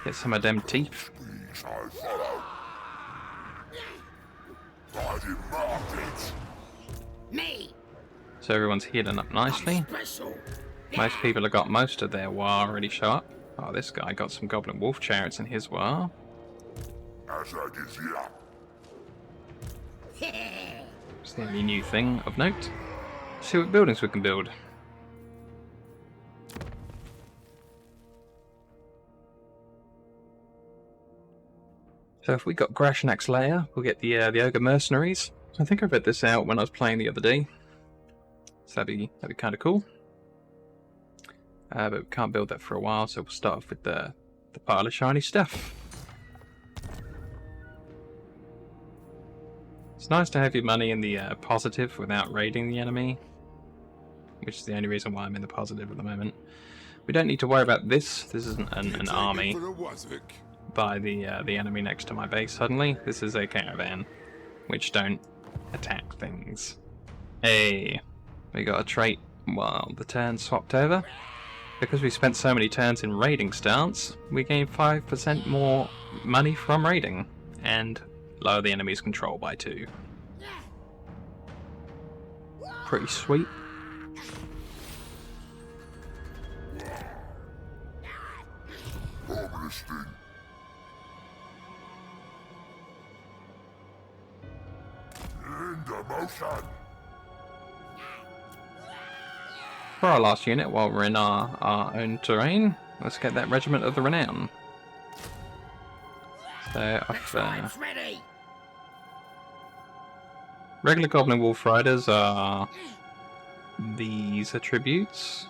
Get some of them teeth. So everyone's healing up nicely. Most people have got most of their war already show up. Oh, this guy got some goblin wolf chariots in his war. It's the only new thing of note. Let's see what buildings we can build. So if we got Grashnak's Lair, we'll get the Ogre Mercenaries. I think I read this out when I was playing the other day. So that'd be kind of cool. But we can't build that for a while, so we'll start off with the pile of shiny stuff. It's nice to have your money in the positive without raiding the enemy, which is the only reason why I'm in the positive at the moment. We don't need to worry about this. This isn't an army by the enemy next to my base suddenly. This is a caravan, which don't attack things. Hey, we got a trait while the turn swapped over. Because we spent so many turns in raiding stance, we gain 5% more money from raiding, and lower the enemy's control by 2. Pretty sweet. For our last unit, while we're in our own terrain, let's get that Regiment of the Renown. So, regular Goblin Wolf Riders are these attributes.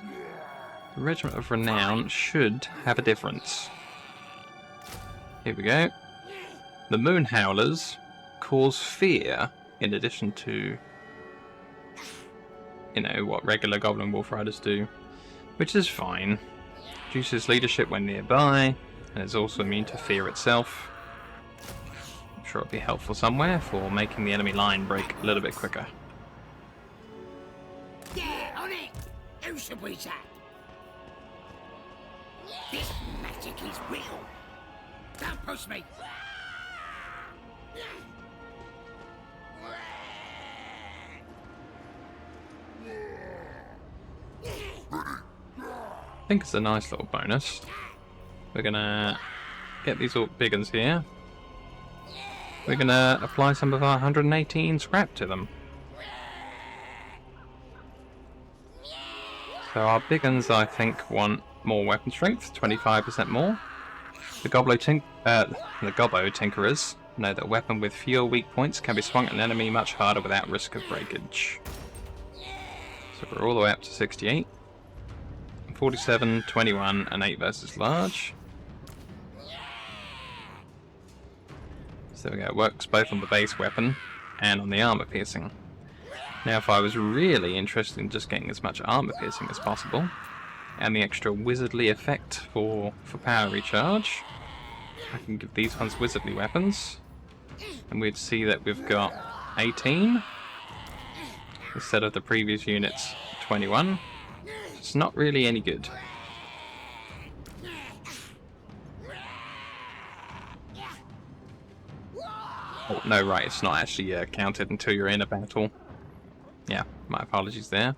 The Regiment of Renown should have a difference. Here we go. The Moon Howlers cause fear in addition to, you know, what regular Goblin Wolf Riders do, which is fine. Reduces leadership when nearby, and is also immune to fear itself. I'm sure it'll be helpful somewhere for making the enemy line break a little bit quicker. Yeah, on it! Who should we attack? This magic is real. Don't push me. I think it's a nice little bonus. We're gonna get these all big uns here. We're gonna apply some of our 118 scrap to them. So our big uns, I think, want more weapon strength, 25% more. The Gobbo Tinkerers know that a weapon with fewer weak points can be swung at an enemy much harder without risk of breakage. So we're all the way up to 68. 47, 21, and 8 versus large. So there we go, it works both on the base weapon and on the armor piercing. Now if I was really interested in just getting as much armor piercing as possible, and the extra wizardly effect for power recharge, I can give these ones wizardly weapons, and we'd see that we've got 18, instead of the previous unit's 21. It's not really any good. Oh, no, right, it's not actually counted until you're in a battle. Yeah, my apologies there.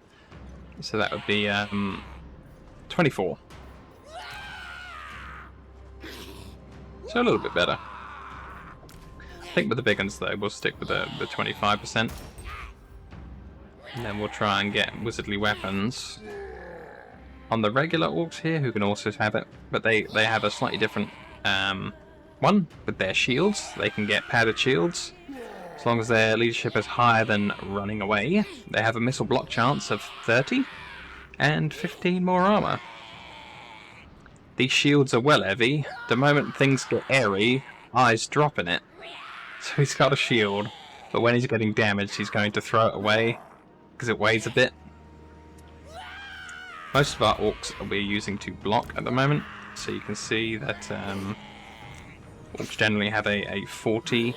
So that would be 24. So a little bit better. I think with the big ones though, we'll stick with the 25%. And then we'll try and get wizardly weapons on the regular orcs here, who can also have it, but they have a slightly different one with their shields. They can get padded shields as long as their leadership is higher than running away. They have a missile block chance of 30 and 15 more armor. These shields are well heavy. The moment things get airy, eyes drop in it. So he's got a shield, but when he's getting damaged, he's going to throw it away because it weighs a bit. Most of our orcs we're using to block at the moment, so you can see that orcs generally have a 40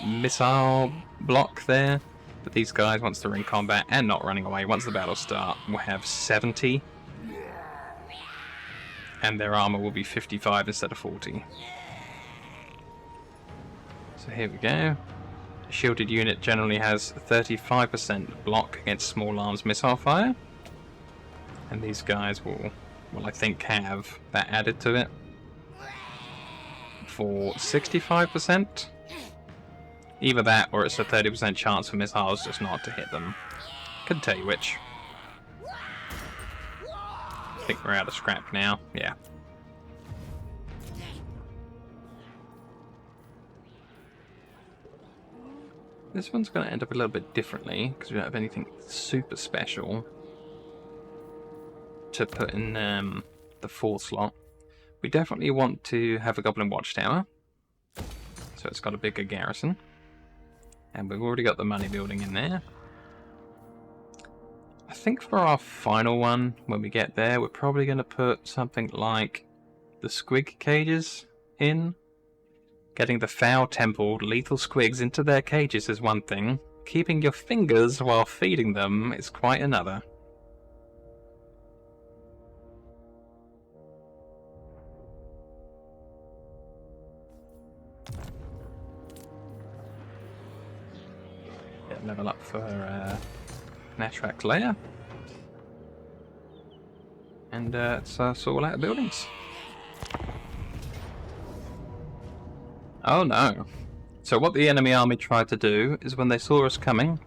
missile block there, but these guys, once they're in combat and not running away, once the battle starts, will have 70. and their armor will be 55 instead of 40. So here we go. A shielded unit generally has 35% block against small arms missile fire. And these guys will, well, I think have that added to it for 65%. Either that or it's a 30% chance for missiles just not to hit them. Couldn't tell you which. I think we're out of scrap now. Yeah. This one's going to end up a little bit differently because we don't have anything super special to put in the 4th slot. We definitely want to have a Goblin Watchtower, so it's got a bigger garrison, and we've already got the money building in there. I think for our final one, when we get there, we're probably going to put something like the squig cages in. Getting the foul-templed lethal squigs into their cages is one thing. Keeping your fingers while feeding them is quite another. Get level up for Natrak layer. And it's all out of buildings. Oh no. So what the enemy army tried to do is when they saw us coming,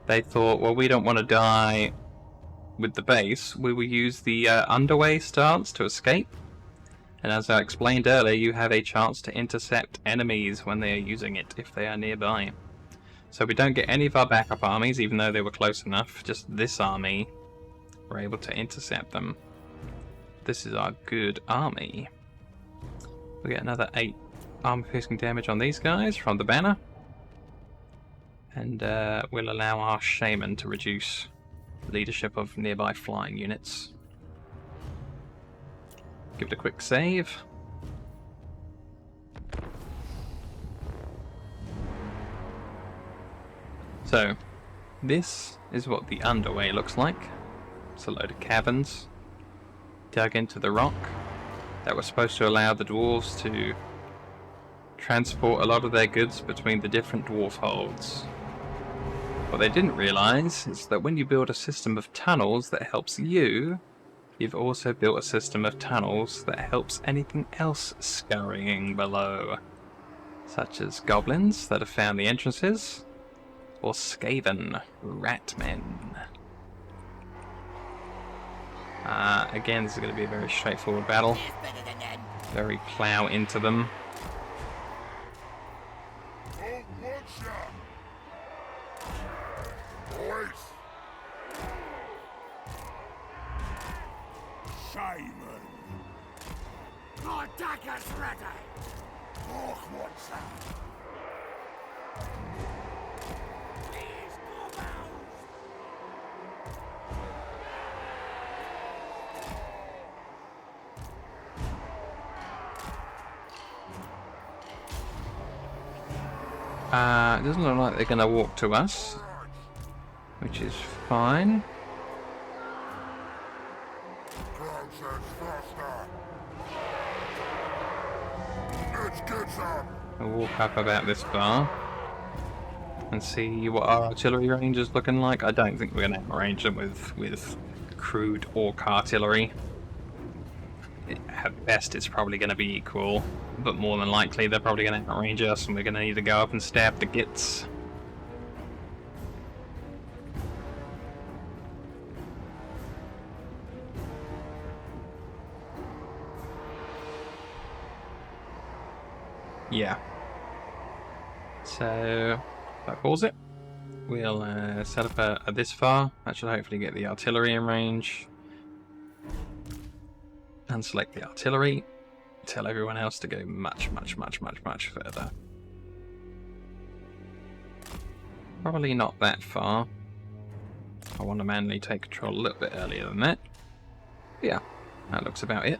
they thought, well, we don't want to die with the base, we will use the underway stance to escape. And as I explained earlier, you have a chance to intercept enemies when they are using it, if they are nearby. So we don't get any of our backup armies, even though they were close enough. Just this army, we're able to intercept them. This is our good army. We get another 8 armor-piercing damage on these guys from the banner. And we'll allow our shaman to reduce leadership of nearby flying units. Give it a quick save. So, this is what the underway looks like. It's a load of caverns dug into the rock that were supposed to allow the dwarves to transport a lot of their goods between the different dwarf holds. What they didn't realise is that when you build a system of tunnels that helps you, you've also built a system of tunnels that helps anything else scurrying below, such as goblins that have found the entrances, or Skaven ratmen. Again, this is going to be a very straightforward battle. Very plow into them. Simon! Our dagger's ready! Oh, what's that? Please, abound! It doesn't look like they're going to walk to us, which is fine. We'll walk up about this far and see what our artillery range is looking like. I don't think we're going to outrange them with crude orc artillery. At best, it's probably going to be equal, but more than likely they're probably going to outrange us, and we're going to need to go up and stab the gits. Yeah. So, if I pause it, we'll set up a this far. That should hopefully get the artillery in range. Unselect the artillery. Tell everyone else to go much further. Probably not that far. I want to manually take control a little bit earlier than that. Yeah, that looks about it.